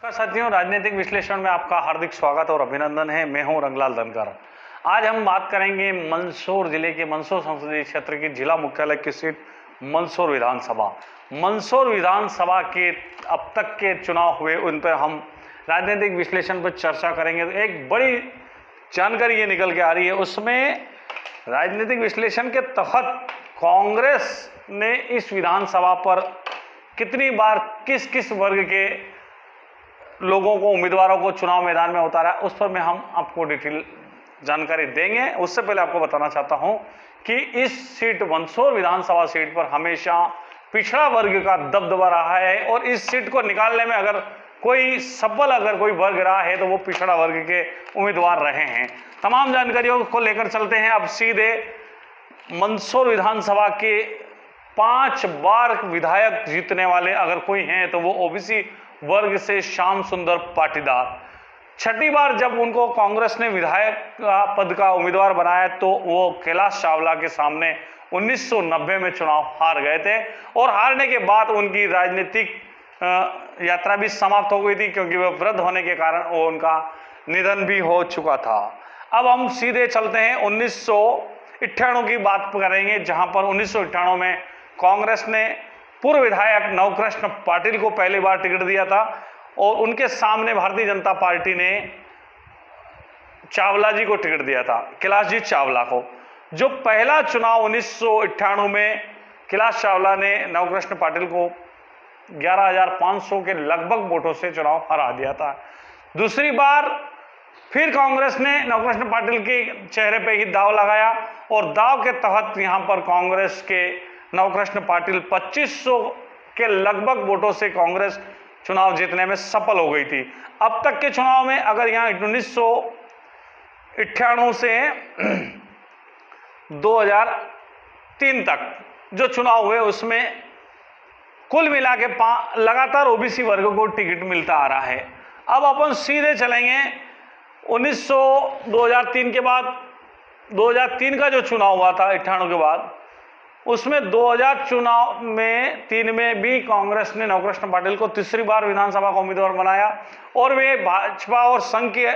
साथियों, राजनीतिक विश्लेषण में आपका हार्दिक स्वागत और अभिनंदन है। मैं हूं रंगलाल धनकर। आज हम बात करेंगे मंदसौर जिले के मंदसौर संसदीय क्षेत्र की जिला मुख्यालय की सीट मंदसौर विधानसभा। मंदसौर विधानसभा के अब तक के चुनाव हुए, उन पर हम राजनीतिक विश्लेषण पर चर्चा करेंगे। तो एक बड़ी जानकारी ये निकल के आ रही है, उसमें राजनीतिक विश्लेषण के तहत कांग्रेस ने इस विधानसभा पर कितनी बार किस किस वर्ग के लोगों को, उम्मीदवारों को चुनाव मैदान में उतारा, उस पर मैं हम आपको डिटेल जानकारी देंगे। उससे पहले आपको बताना चाहता हूं कि इस सीट मंदसौर विधानसभा सीट पर हमेशा पिछड़ा वर्ग का दबदबा रहा है और इस सीट को निकालने में अगर कोई वर्ग रहा है तो वो पिछड़ा वर्ग के उम्मीदवार रहे हैं। तमाम जानकारियों को लेकर चलते हैं अब सीधे। मंदसौर विधानसभा के 5 बार विधायक जीतने वाले अगर कोई हैं तो वो ओबीसी वर्ग से श्याम सुंदर पाटीदार। 6ठी बार जब उनको कांग्रेस ने विधायक पद का उम्मीदवार बनाया तो वो कैलाश चावला के सामने 1990 में चुनाव हार गए थे और हारने के बाद उनकी राजनीतिक यात्रा भी समाप्त हो गई थी, क्योंकि वह वृद्ध होने के कारण वो उनका निधन भी हो चुका था। अब हम सीधे चलते हैं 1998 की बात करेंगे, जहां पर 1998 में कांग्रेस ने पूर्व विधायक नवकृष्ण पाटिल को पहली बार टिकट दिया था और उनके सामने भारतीय जनता पार्टी ने चावला जी को टिकट दिया था, कैलाश जी चावला को। जो पहला चुनाव 1998 में कैलाश चावला ने नवकृष्ण पाटिल को 11,500 के लगभग वोटों से चुनाव हरा दिया था। दूसरी बार फिर कांग्रेस ने नवकृष्ण पाटिल के चेहरे पे ही दाव लगाया और दाव के तहत यहां पर कांग्रेस के नवकृष्ण पाटिल 2500 के लगभग वोटों से कांग्रेस चुनाव जीतने में सफल हो गई थी। अब तक के चुनाव में अगर यहां 1998 से 2003 तक जो चुनाव हुए उसमें कुल मिला के लगातार ओबीसी वर्ग को टिकट मिलता आ रहा है। अब अपन सीधे चलेंगे 2003 के बाद 2003 का जो चुनाव हुआ था 98 के बाद, उसमें 2000 चुनाव में 3 में भी कांग्रेस ने नवकृष्ण पाटिल को तीसरी बार विधानसभा का उम्मीदवार बनाया और वे भाजपा और संघ के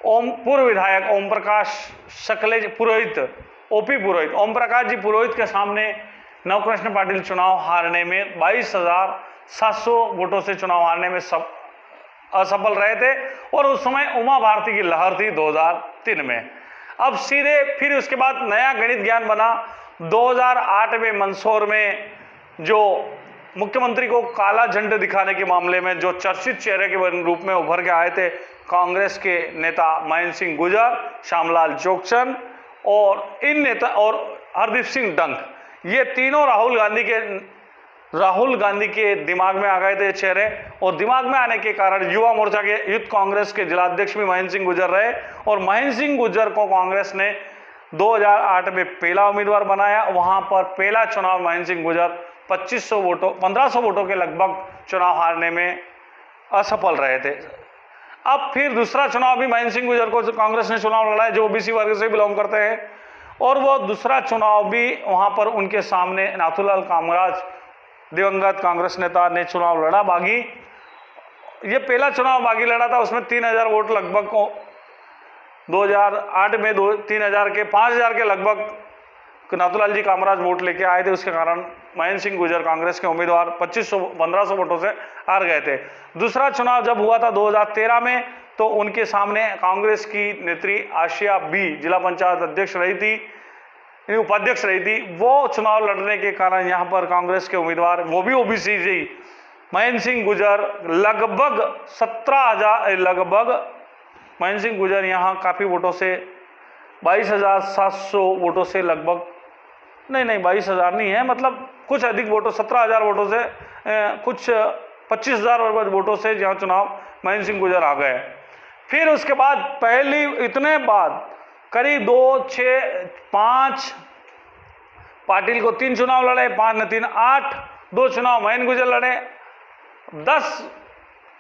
पूर्व विधायक ओम प्रकाश सकले पुरोहित, ओपी पुरोहित, ओम प्रकाश जी पुरोहित के सामने नवकृष्ण पाटिल चुनाव हारने में 22,700 वोटों से चुनाव हारने में असफल रहे थे और उस समय उमा भारती की लहर थी 2003 में। अब सीधे फिर उसके बाद नया गणित ज्ञान बना। 2008 में मंदसौर में जो मुख्यमंत्री को काला झंडा दिखाने के मामले में जो चर्चित चेहरे के रूप में उभर के आए थे कांग्रेस के नेता महेंद्र सिंह गुर्जर, श्यामलाल जोगचंद और इन नेता और हरदीप सिंह डंग, ये तीनों राहुल गांधी के दिमाग में आ गए थे चेहरे और दिमाग में आने के कारण युवा मोर्चा के यूथ कांग्रेस के जिलाध्यक्ष भी महेंद्र सिंह गुर्जर रहे और महेंद्र सिंह गुर्जर को कांग्रेस ने 2008 में पहला उम्मीदवार बनाया। वहां पर पहला चुनाव महेंद्र सिंह गुर्जर 1500 वोटों के लगभग चुनाव हारने में असफल रहे थे। अब फिर दूसरा चुनाव भी महेंद्र सिंह गुर्जर को कांग्रेस ने चुनाव लड़ा है, जो ओबीसी वर्ग से बिलोंग करते हैं, और वो दूसरा चुनाव भी वहां पर उनके सामने नाथूलाल कामराज, दिवंगत कांग्रेस नेता, ने चुनाव लड़ा बागी। ये पहला चुनाव बागी लड़ा था, उसमें 3000 वोट लगभग 2008 में 3000 के 5000 के लगभग नाथूलाल जी कामराज वोट लेके आए थे। उसके कारण महेंद्र सिंह गुर्जर कांग्रेस के उम्मीदवार 1500 वोटों से हार गए थे। दूसरा चुनाव जब हुआ था 2013 में, तो उनके सामने कांग्रेस की नेत्री आशिया बी जिला पंचायत अध्यक्ष रही थी, उपाध्यक्ष रही थी। वो चुनाव लड़ने के कारण यहाँ पर कांग्रेस के उम्मीदवार, वो भी ओबीसी से, महेंद्र सिंह गुर्जर लगभग 17,000 महेंद्र सिंह गुर्जर यहाँ काफ़ी वोटों से 22,700 वोटों से लगभग, नहीं 22,000 नहीं है, मतलब कुछ अधिक वोटों, 17,000 वोटों से कुछ 25,000 वोटों से यहाँ चुनाव महेंद्र सिंह गुर्जर आ गए। फिर उसके बाद पहली इतने बाद करीब 2, 6, 5 पाटिल को 3 चुनाव लड़े, 5 ने 3, 8, 2 चुनाव महेंद्र गुर्जर लड़े। 10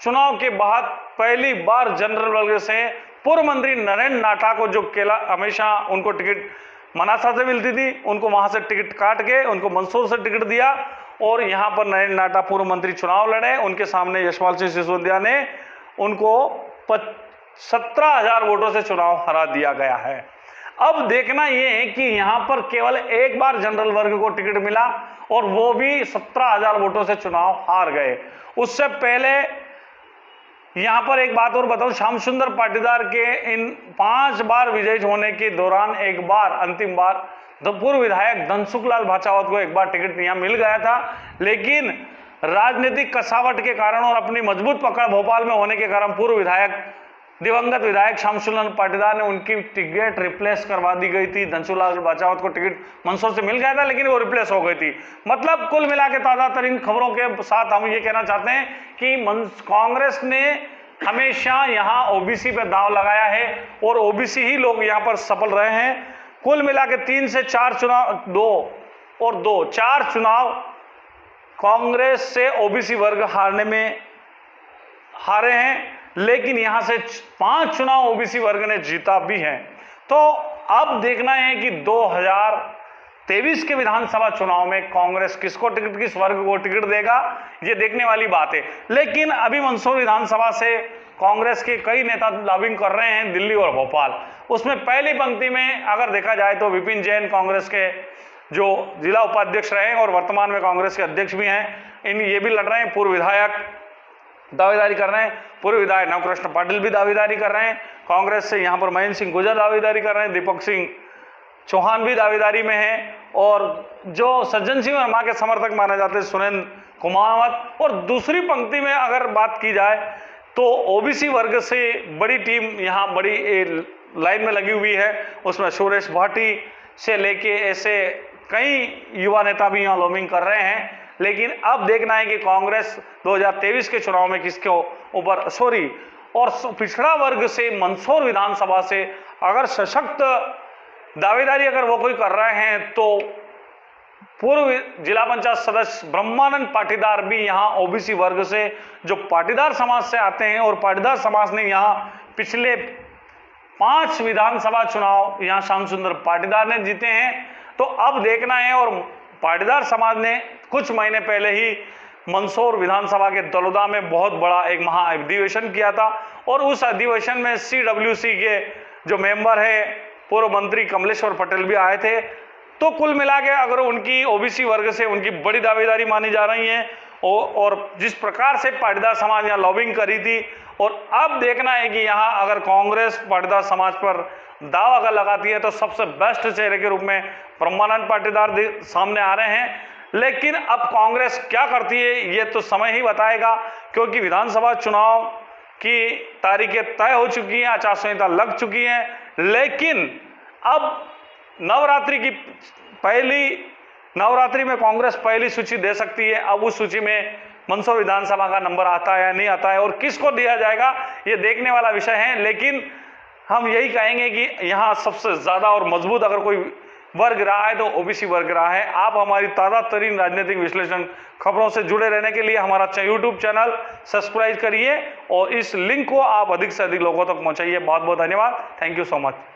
चुनाव के बाद पहली बार जनरल वर्ग से पूर्व मंत्री नरेंद्र नाटा को, जो हमेशा उनको टिकट मनासा से मिलती थी, उनको वहां से टिकट काट के उनको मंदसौर से टिकट दिया और यहां पर नरेंद्र नाटा पूर्व मंत्री चुनाव लड़े। उनके सामने यशपाल सिंह सिसोदिया ने उनको 17,000 वोटों से चुनाव हरा दिया गया है। अब देखना यह है कि यहां पर केवल एक बार जनरल वर्ग को टिकट मिला और वो भी 17,000 वोटों से चुनाव हार गए। उससे पहले यहां पर एक बात और बताऊं, श्याम सुंदर पाटीदार के इन 5 बार विजयी होने के दौरान एक बार अंतिम बार पूर्व विधायक धनसुखलाल भाचावत को एक बार टिकट यहां मिल गया था, लेकिन राजनीतिक कसावट के कारण और अपनी मजबूत पकड़ भोपाल में होने के कारण पूर्व विधायक दिवंगत विधायक श्याम सुंदर पाटीदार ने उनकी टिकट रिप्लेस करवा दी गई थी। धनसुखलाल भाचावत को टिकट मंदसौर से मिल गया था, लेकिन वो रिप्लेस हो गई थी। मतलब कुल मिला के ताजा तरीन खबरों के साथ हम ये कहना चाहते हैं कि कांग्रेस ने हमेशा यहाँ ओबीसी पे दाव लगाया है और ओबीसी ही लोग यहाँ पर सफल रहे हैं। कुल मिला के 3 से 4 चुनाव, 4 चुनाव कांग्रेस से ओबीसी वर्ग हारे हैं, लेकिन यहां से 5 चुनाव ओबीसी वर्ग ने जीता भी है। तो अब देखना है कि 2023 के विधानसभा चुनाव में कांग्रेस किसको टिकट, किस वर्ग को टिकट देगा, ये देखने वाली बात है। लेकिन अभी मंदसौर विधानसभा से कांग्रेस के कई नेता लॉबिंग कर रहे हैं दिल्ली और भोपाल। उसमें पहली पंक्ति में अगर देखा जाए तो विपिन जैन कांग्रेस के जो जिला उपाध्यक्ष रहे और वर्तमान में कांग्रेस के अध्यक्ष भी हैं, ये भी लड़ रहे हैं। पूर्व विधायक दावेदारी कर रहे हैं, पूर्व विधायक नवकृष्ण पाटिल भी दावेदारी कर रहे हैं कांग्रेस से। यहाँ पर महेंद्र सिंह गुर्जर दावेदारी कर रहे हैं, दीपक सिंह चौहान भी दावेदारी में हैं, और जो सज्जन सिंह वर्मा के समर्थक माने जाते हैं सुरेंद्र कुमावत। और दूसरी पंक्ति में अगर बात की जाए तो ओबीसी वर्ग से बड़ी टीम यहाँ बड़ी लाइन में लगी हुई है। उसमें सुरेश भाटी से लेके ऐसे कई युवा नेता भी यहाँ लॉबिंग कर रहे हैं। लेकिन अब देखना है कि कांग्रेस 2023 के चुनाव में किसके ऊपर और पिछड़ा वर्ग से मंदसौर विधानसभा से अगर सशक्त दावेदारी अगर वो कोई कर रहे हैं तो पूर्व जिला पंचायत सदस्य ब्रह्मानंद पाटीदार भी यहाँ ओबीसी वर्ग से जो पाटीदार समाज से आते हैं, और पाटीदार समाज ने यहाँ पिछले 5 विधानसभा चुनाव यहाँ श्याम सुंदर पाटीदार ने जीते हैं। तो अब देखना है, और पाटीदार समाज ने कुछ महीने पहले ही मंदसौर विधानसभा के दलोदा में बहुत बड़ा एक महाअधिवेशन किया था, और उस अधिवेशन में CWC के जो मेंबर है पूर्व मंत्री कमलेश्वर पटेल भी आए थे। तो कुल मिला के अगर उनकी ओबीसी वर्ग से उनकी बड़ी दावेदारी मानी जा रही है, और जिस प्रकार से पाटीदार समाज यहाँ लॉबिंग करी थी, और अब देखना है कि यहाँ अगर कांग्रेस पाटीदार समाज पर दाव अगर लगाती है तो सबसे बेस्ट चेहरे के रूप में ब्रह्मानंद पाटीदार सामने आ रहे हैं। लेकिन अब कांग्रेस क्या करती है ये तो समय ही बताएगा, क्योंकि विधानसभा चुनाव की तारीखें तय हो चुकी हैं, आचार संहिता लग चुकी है। लेकिन अब नवरात्रि में कांग्रेस पहली सूची दे सकती है। अब उस सूची में मंदसौर विधानसभा का नंबर आता है या नहीं आता है, और किसको दिया जाएगा ये देखने वाला विषय है। लेकिन हम यही कहेंगे कि यहाँ सबसे ज्यादा और मजबूत अगर कोई वर्ग रहा है तो ओबीसी वर्ग रहा है। आप हमारी ताज़ा तरीन राजनीतिक विश्लेषण खबरों से जुड़े रहने के लिए हमारा यूट्यूब चैनल सब्सक्राइब करिए, और इस लिंक को आप अधिक से अधिक लोगों तक पहुंचाइए। बहुत बहुत धन्यवाद। Thank you so much.